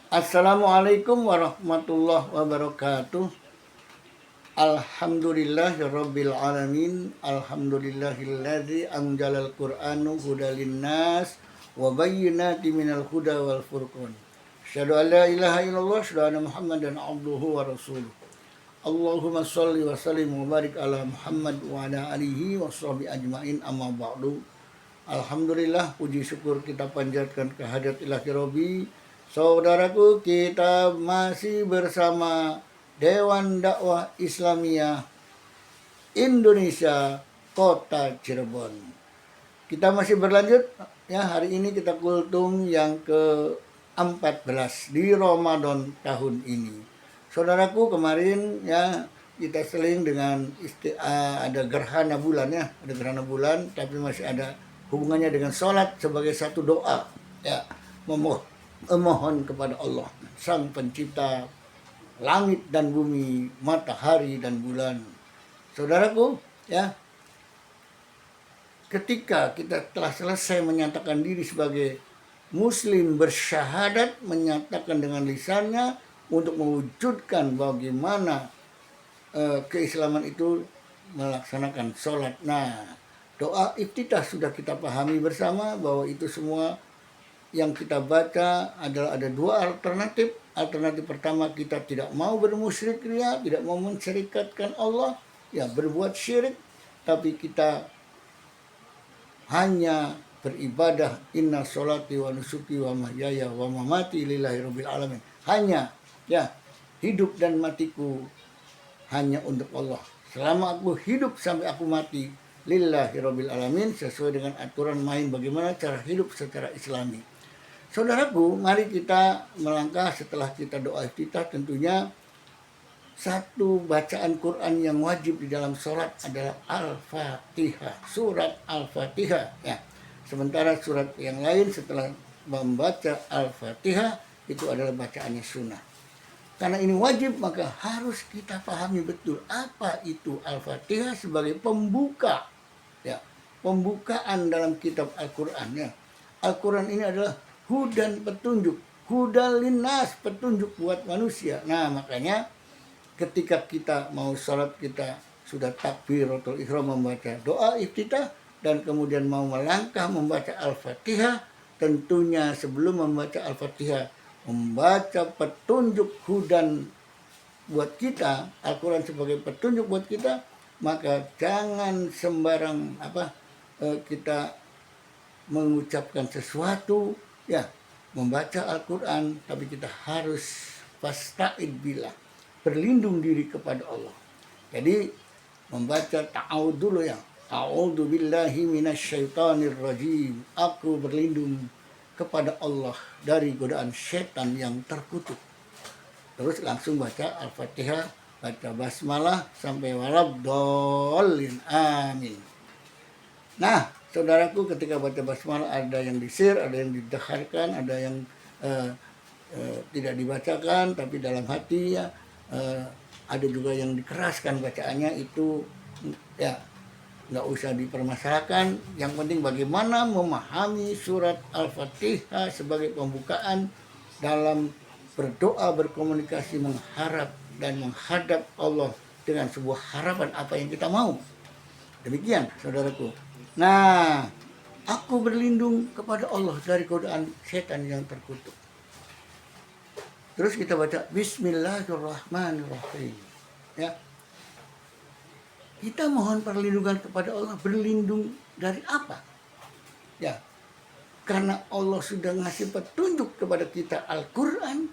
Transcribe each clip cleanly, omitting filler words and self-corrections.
Assalamualaikum warahmatullahi wabarakatuh. Alhamdulillahirabbil alamin. Alhamdulillahilladzi anzalal qur'ana hudal linnas wa bayyinatin minal huda wal furqan. Asyhadu an la ilaha illallah, asyhadu anna Muhammadan abduhu wa rasuluh. Allahumma shalli wa sallim wa barik ala Muhammad wa ala alihi wa sahbihi ajmain, amma ba'du. Alhamdulillah, puji syukur kita panjatkan kehadirat ilahi Rabbi. Saudaraku, kita masih bersama Dewan Dakwah Islamiyah Indonesia Kota Cirebon. Kita masih berlanjut ya, hari ini kita kultum yang ke-14 di Ramadan tahun ini. Saudaraku, kemarin ya kita seling dengan ada gerhana bulan ya, ada gerhana bulan, tapi masih ada hubungannya dengan sholat sebagai satu doa ya, memohon kepada Allah Sang Pencipta langit dan bumi, matahari dan bulan. Saudaraku ya, ketika kita telah selesai menyatakan diri sebagai muslim, bersyahadat, menyatakan dengan lisannya untuk mewujudkan bagaimana keislaman itu melaksanakan sholat. Nah, doa iftitah sudah kita pahami bersama bahwa itu semua yang kita baca adalah ada dua alternatif. Alternatif pertama, kita tidak mau bermusyrik ria, tidak mau mensyirikatkan Allah, ya berbuat syirik, tapi kita hanya beribadah, inna sholati wa nusuki wa mahyaya wa mamati lillahi rabbil alamin. Hanya ya, hidup dan matiku hanya untuk Allah. Selama aku hidup sampai aku mati, lillahi rabbil alamin, sesuai dengan aturan main bagaimana cara hidup secara islami. Saudaraku, mari kita melangkah setelah kita doa iftitah. Tentunya satu bacaan Quran yang wajib di dalam sholat adalah Al-Fatihah, surat Al-Fatihah ya. Sementara surat yang lain setelah membaca Al-Fatihah itu adalah bacaannya sunnah. Karena ini wajib, maka harus kita pahami betul apa itu Al-Fatihah sebagai pembuka ya, pembukaan dalam kitab Al-Quran ya. Al-Quran ini adalah hudan, petunjuk, hudal linnas, petunjuk buat manusia. Nah, makanya ketika kita mau sholat, kita sudah takbiratul ihram, membaca doa iftitah, dan kemudian mau melangkah membaca Al-Fatihah, tentunya sebelum membaca Al-Fatihah membaca petunjuk hudan buat kita, Al-Quran sebagai petunjuk buat kita, maka jangan sembarang kita mengucapkan sesuatu ya, membaca Al-Quran, tapi kita harus fasta'id billah, berlindung diri kepada Allah. Jadi membaca ta'awud dulu ya, a'udzu billahi minasyaitonir rajim, aku berlindung kepada Allah dari godaan setan yang terkutuk. Terus langsung baca Al-Fatihah, baca basmalah sampai waladdallin, amin. Nah, saudaraku, ketika baca basmalah ada yang disir, ada yang dideharkan, ada yang tidak dibacakan tapi dalam hati ya, ada juga yang dikeraskan bacaannya, itu ya nggak usah dipermasalahkan. Yang penting bagaimana memahami surat Al-Fatihah sebagai pembukaan dalam berdoa, berkomunikasi, mengharap dan menghadap Allah dengan sebuah harapan apa yang kita mau. Demikian saudaraku. Nah, aku berlindung kepada Allah dari godaan setan yang terkutuk. Terus kita baca Bismillahirrahmanirrahim ya. Kita mohon perlindungan kepada Allah. Berlindung dari apa? Ya, karena Allah sudah ngasih petunjuk kepada kita Al-Quran,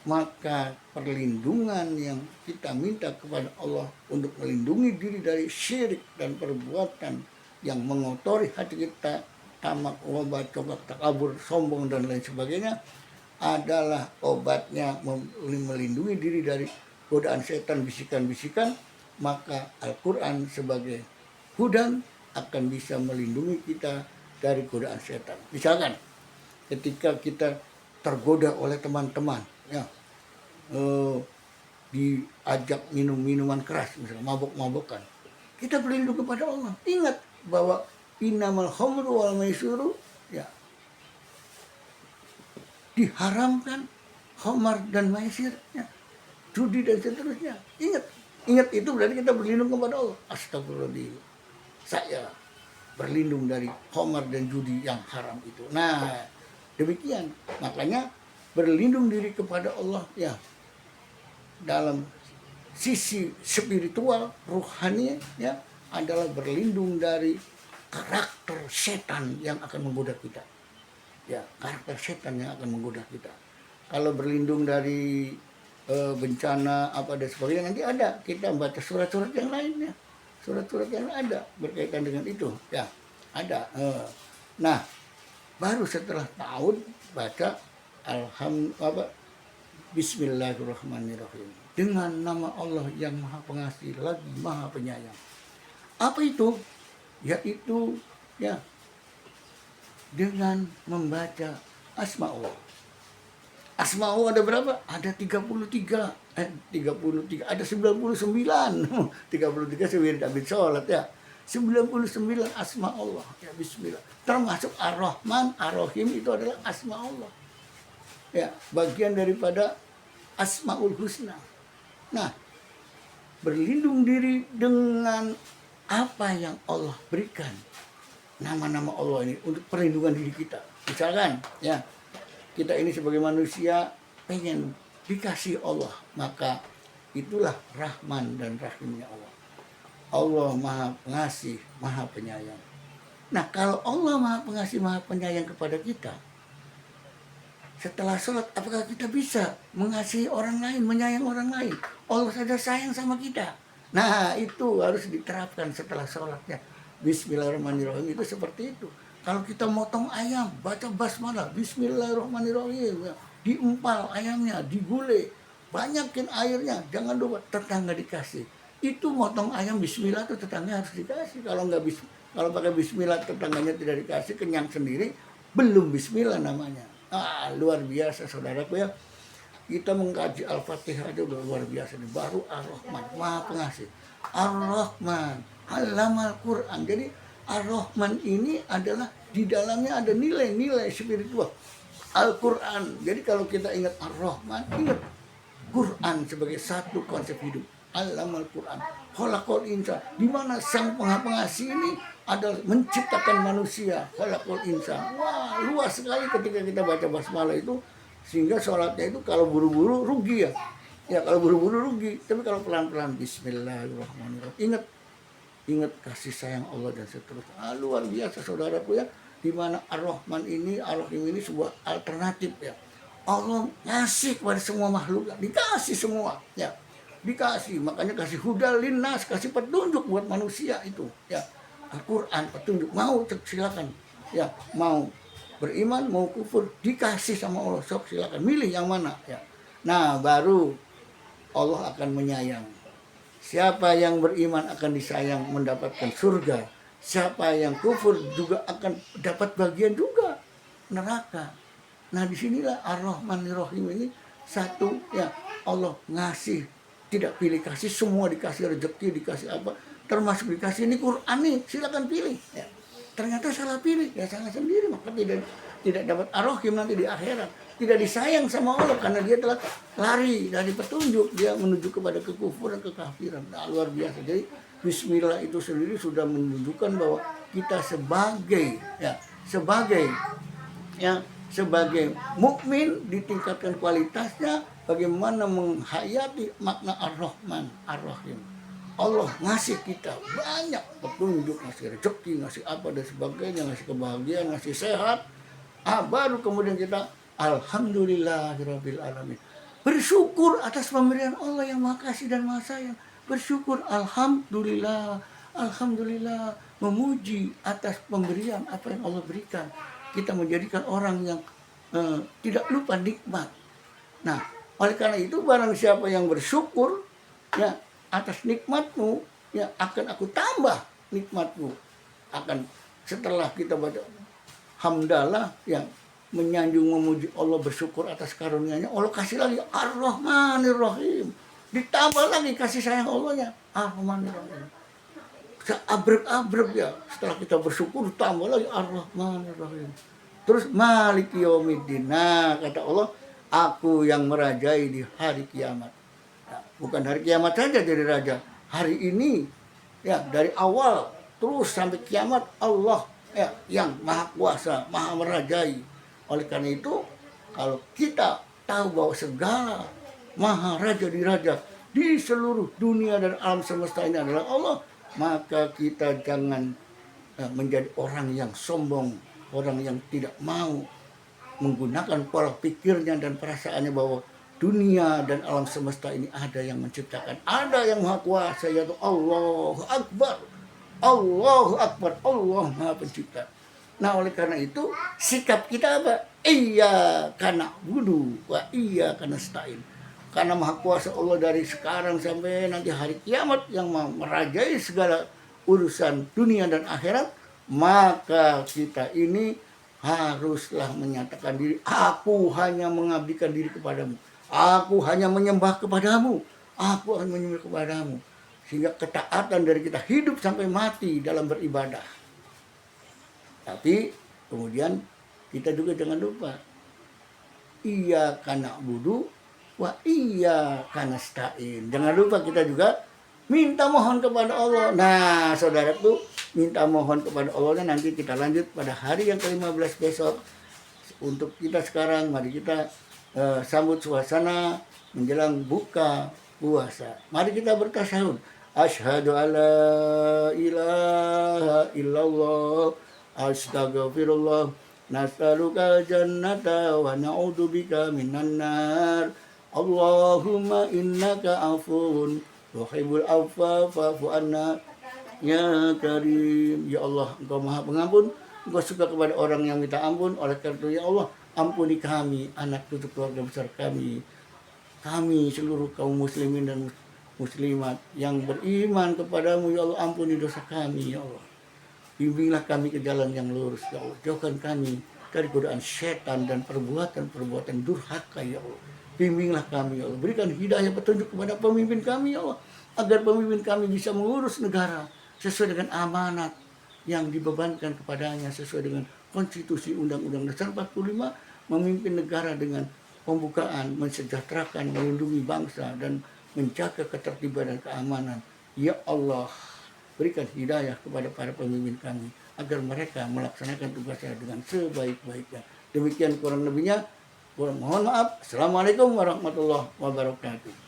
maka perlindungan yang kita minta kepada Allah untuk melindungi diri dari syirik dan perbuatan yang mengotori hati kita, tamak, wabah, coba, takabur, sombong, dan lain sebagainya, adalah obatnya melindungi diri dari godaan setan, bisikan-bisikan. Maka Al-Quran sebagai hudan akan bisa melindungi kita dari godaan setan. Misalkan ketika kita tergoda oleh teman-teman ya, diajak minum minuman keras, misalnya mabok-mabokan, kita berlindung kepada Allah. Ingat bahwa innamal khamru wal maisuru ya, diharamkan khamar dan maisir, ya, judi dan seterusnya. Ingat itu berarti kita berlindung kepada Allah. Astagfirullahaladzim, saya berlindung dari khamar dan judi yang haram itu. Nah, demikian. Makanya berlindung diri kepada Allah ya dalam sisi spiritual, rohani ya adalah berlindung dari karakter setan yang akan menggoda kita. Ya, karakter setan yang akan menggoda kita. Kalau berlindung dari bencana apa dan sebagainya, nanti ada kita baca surat-surat yang lainnya, surat-surat yang ada berkaitan dengan itu ya ada. Nah, baru setelah tahun baca Bismillahirrahmanirrahim, dengan nama Allah yang Maha Pengasih lagi Maha Penyayang. Apa itu? Yaitu ya dengan membaca asma Allah. Asma Allah ada berapa? Ada 33. 33, ada 99. 33 sebelum habis sholat ya. 99 asma Allah. Ya bismillah. Termasuk Ar-Rahman, Ar-Rahim itu adalah asma Allah. Ya, bagian daripada Asmaul Husna. Nah, berlindung diri dengan apa yang Allah berikan. Nama-nama Allah ini untuk perlindungan diri kita. Misalkan ya, kita ini sebagai manusia pengen dikasih Allah, maka itulah Rahman dan Rahimnya Allah. Allah Maha Pengasih, Maha Penyayang. Nah, kalau Allah Maha Pengasih, Maha Penyayang kepada kita, setelah sholat, apakah kita bisa mengasihi orang lain, menyayang orang lain? Allah saja sayang sama kita. Nah, itu harus diterapkan setelah sholatnya. Bismillahirrahmanirrahim itu seperti itu. Kalau kita motong ayam, baca basmalah, Bismillahirrahmanirrahim, ya. Diempal ayamnya, digulai, banyakin airnya, jangan lupa tetangga dikasih. Itu motong ayam Bismillah itu tetangga harus dikasih. Kalau nggak kalau pakai Bismillah tetangganya tidak dikasih, kenyang sendiri, belum Bismillah namanya. Luar biasa saudaraku ya. Kita mengkaji Al-Fatihah aja udah luar biasa nih. Baru Ar-Rahman, Maha Pengasih. Ar-Rahman, Allamal Quran. Jadi Ar-Rahman ini adalah di dalamnya ada nilai-nilai spiritual. Al-Quran. Jadi kalau kita ingat Ar-Rahman, ingat Quran sebagai satu konsep hidup. Allamal Quran, khalaqal insan, di mana sang Maha Pengasih ini adalah menciptakan manusia. Khalaqal insan. Wah, luas sekali ketika kita baca basmalah itu, sehingga sholatnya itu kalau buru-buru rugi ya. Ya kalau buru-buru rugi, tapi kalau pelan-pelan Bismillahirrahmanirrahim. Ingat kasih sayang Allah dan seterusnya. Luar biasa saudaraku ya, di mana Ar-Rahman ini, Ar-Rahim ini sebuah alternatif ya. Allah ngasih kepada semua makhluk, dikasih semua ya. Dikasih, makanya kasih hudal linnas, kasih petunjuk buat manusia itu ya. Al-Quran petunjuk, mau silakan ya, mau beriman mau kufur dikasih sama Allah, sok silakan milih yang mana ya. Nah, baru Allah akan menyayang. Siapa yang beriman akan disayang, mendapatkan surga. Siapa yang kufur juga akan dapat bagian juga neraka. Nah, disinilah Ar-Rahmanir-Rahim ini satu ya, Allah ngasih, tidak pilih kasih, semua dikasih rezeki, dikasih apa, termasuk dikasih ini Quran nih, silakan pilih ya. Ternyata salah pilih, ya salah sendiri, maka tidak dapat Ar-Rahim nanti di akhirat, tidak disayang sama Allah karena dia telah lari dari petunjuk, dia menuju kepada kekufuran, kekafiran. Nah, luar biasa. Jadi Bismillah itu sendiri sudah menunjukkan bahwa kita sebagai mukmin ditingkatkan kualitasnya, bagaimana menghayati makna Ar-Rahman, Ar-Rahim. Allah ngasih kita banyak petunjuk, ngasih rezeki, ngasih apa dan sebagainya, ngasih kebahagiaan, ngasih sehat. Baru kemudian kita Alhamdulillahirabbil alamin. Bersyukur atas pemberian Allah yang Maha Kasih dan Maha Sayang. Bersyukur, alhamdulillah, alhamdulillah, memuji atas pemberian apa yang Allah berikan. Kita menjadikan orang yang tidak lupa nikmat. Nah, oleh karena itu barang siapa yang bersyukur ya atas nikmatmu, ya akan aku tambah nikmatmu. Akan setelah kita baca hamdalah yang menyanjung memuji Allah, bersyukur atas karunia-Nya, Allah kasih lagi Ar-Rahmanir-Rahim. Ditambah lagi kasih sayang Allahnya, Ar-Rahmanir-Rahim. Abrek-abrek ya. Setelah kita bersyukur tambah lagi Ar-Rahmanir-Rahim. Terus Maliki Yaumiddin. Nah, kata Allah, Aku yang merajai di hari kiamat. Nah, bukan hari kiamat saja jadi raja. Hari ini ya dari awal terus sampai kiamat Allah ya yang maha kuasa, maha merajai. Oleh karena itu kalau kita tahu bahwa segala maha raja di raja di seluruh dunia dan alam semesta ini adalah Allah, maka kita jangan menjadi orang yang sombong, orang yang tidak mau menggunakan pola pikirnya dan perasaannya bahwa dunia dan alam semesta ini ada yang menciptakan, ada yang maha kuasa, yaitu Allahu Akbar. Allahu Akbar, Allah maha pencipta. Nah oleh karena itu sikap kita apa? Iya karena wudu, wa iya karena stain. Karena maha kuasa Allah dari sekarang sampai nanti hari kiamat yang merajai segala urusan dunia dan akhirat, maka kita ini haruslah menyatakan diri, aku hanya mengabdikan diri kepadamu, aku hanya menyembah kepadamu, aku hanya menyembah kepadamu. Sehingga ketaatan dari kita hidup sampai mati dalam beribadah. Tapi kemudian kita juga jangan lupa, iya karena budu, wah iya karena stain. Jangan lupa kita juga minta mohon kepada Allah. Nah saudaraku, minta mohon kepada Allah nanti kita lanjut pada hari yang ke-15 besok. Untuk kita sekarang mari kita sambut suasana menjelang buka puasa. Mari kita bertasawuf. Asyhadu alla ilaha illallah, astaghfirullah, nas'aluka jannata wa na'udzubika minan nar. Allahumma innaka afuwun tuhibbul afwa fa'fu anna ya karim. Ya Allah, Engkau maha pengampun, Engkau suka kepada orang yang minta ampun. Oleh karena itu ya Allah, ampuni kami, anak cucu keluarga besar kami seluruh kaum muslimin dan muslimat yang beriman kepadamu. Ya Allah, ampuni dosa kami ya Allah, bimbinglah kami ke jalan yang lurus ya Allah, jauhkan kami dari godaan setan dan perbuatan-perbuatan durhaka ya Allah. Bimbinglah kami ya Allah, berikan hidayah petunjuk kepada pemimpin kami ya Allah, agar pemimpin kami bisa mengurus negara sesuai dengan amanat yang dibebankan kepadanya, sesuai dengan konstitusi Undang-Undang Dasar 45, memimpin negara dengan pembukaan, mensejahterakan, melindungi bangsa dan menjaga ketertiban dan keamanan. Ya Allah, berikan hidayah kepada para pemimpin kami agar mereka melaksanakan tugasnya dengan sebaik-baiknya. Demikian kurang lebihnya. Mohon maaf. Assalamualaikum warahmatullahi wabarakatuh.